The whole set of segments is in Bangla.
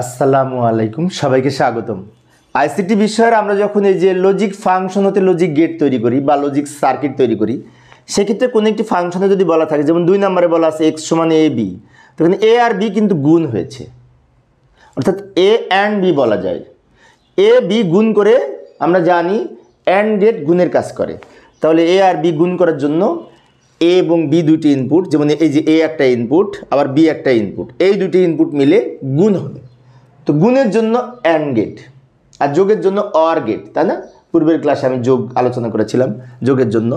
আসসালামু আলাইকুম, সবাইকে স্বাগতম। আইসিটি বিষয়ের আমরা যখন এই যে লজিক ফাংশন হতে লজিক গেট তৈরি করি বা লজিক সার্কিট তৈরি করি, সেক্ষেত্রে কোনো একটি ফাংশনে যদি বলা থাকে, যেমন 2 নম্বরে বলা আছে এক্স সমান এ বি, তখন এ আর বি কিন্তু গুণ হয়েছে, অর্থাৎ এ অ্যান্ড বি বলা যায়। এ বি গুণ করে আমরা জানি অ্যান্ড গেট গুণের কাজ করে। তাহলে এ আর বি গুণ করার জন্য এ এবং বি দুটি ইনপুট, যেমন এই যে এ একটা ইনপুট আবার বি একটা ইনপুট, এই দুটি ইনপুট মিলে গুণ হবে। তো গুণের জন্য অ্যান্ড গেট আর যোগের জন্য অর গেট, তাই না? পূর্বের ক্লাসে আমি যোগ আলোচনা করেছিলাম যোগের জন্য।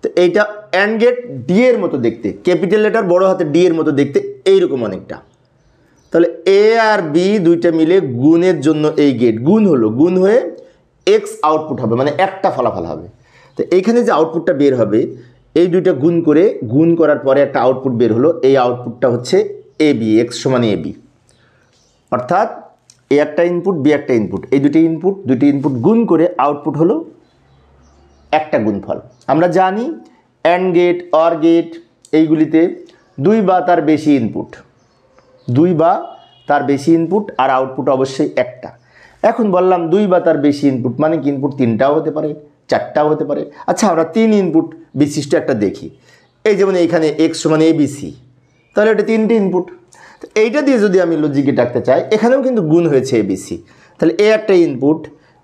তো এইটা অ্যান্ড গেট ডি এর মতো দেখতে, ক্যাপিটাল লেটার বড় হাতে ডি এর মতো দেখতে এইরকম অনেকটা। তাহলে এ আর বি দুইটা মিলে গুণের জন্য এই গেট গুণ হলো, গুণ হয়ে এক্স আউটপুট হবে, মানে একটা ফলাফল হবে। তো এইখানে যে আউটপুটটা বের হবে, এই দুইটা গুণ করে গুণ করার পরে একটা আউটপুট বের হলো, এই আউটপুটটা হচ্ছে এ বি, এক্স সমান এ বি। অর্থাৎ এ একটা ইনপুট বি একটা ইনপুট, এই দুটি ইনপুট গুণ করে আউটপুট হলো একটা গুণফল। আমরা জানি অ্যান্ড গেট অর গেট এইগুলিতে 2 বা তার বেশি ইনপুট আর আউটপুট অবশ্যই একটা। এখন বললাম 2 বা তার বেশি ইনপুট মানে কি, ইনপুট 3টাও হতে পারে, 4টাও হতে পারে। আচ্ছা, আমরা 3 ইনপুট বিশিষ্ট একটা দেখি। এই যেমন এইখানে এক্স সমান এ বি সি, তাহলে এটা 3টে ইনপুট। এইটা দিয়ে যদি আমি লজিকে ডাকতে চাই, এখানেও কিন্তু গুণ হয়েছে এবিসি। তাহলে এ একটা ইনপুট,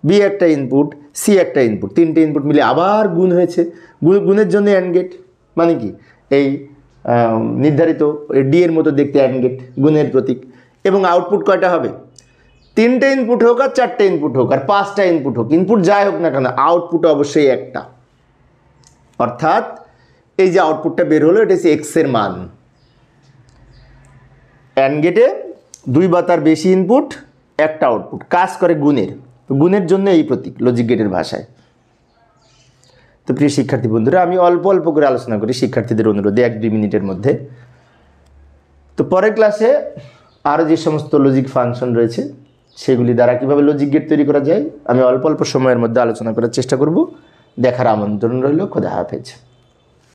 বি একটা ইনপুট, সি একটা ইনপুট, 3টে ইনপুট মিলে আবার গুণ হয়েছে। গুণের জন্য অ্যান্ড গেট, মানে কি এই নির্ধারিত ডি এর মতো দেখতে অ্যান্ড গেট, গুণের প্রতীক। এবং আউটপুট কয়টা হবে? 3টে ইনপুট হোক আর 4টে ইনপুট হোক আর 5টা ইনপুট হোক, ইনপুট যাই হোক না কেন, আউটপুট অবশ্যই একটা। অর্থাৎ এই যে আউটপুটটা বের হলো, এটা হচ্ছে এক্স এর মান। অ্যান্ড গেটে 2 বা তার বেশি ইনপুট একটা আউটপুট, কাজ করে গুণের জন্য এই প্রতীক লজিক গেটের ভাষায়। তো প্রিয় শিক্ষার্থী বন্ধুরা, আমি অল্প অল্প করে আলোচনা করি শিক্ষার্থীদের অনুরোধে 1-2 মিনিটের মধ্যে। তো পরের ক্লাসে আরও যে সমস্ত লজিক ফাংশন রয়েছে সেগুলি দ্বারা কীভাবে লজিক গেট তৈরি করা যায় আমি অল্প অল্প সময়ের মধ্যে আলোচনা করার চেষ্টা করব। দেখার আমন্ত্রণ রইল। খোদা হাফেজ।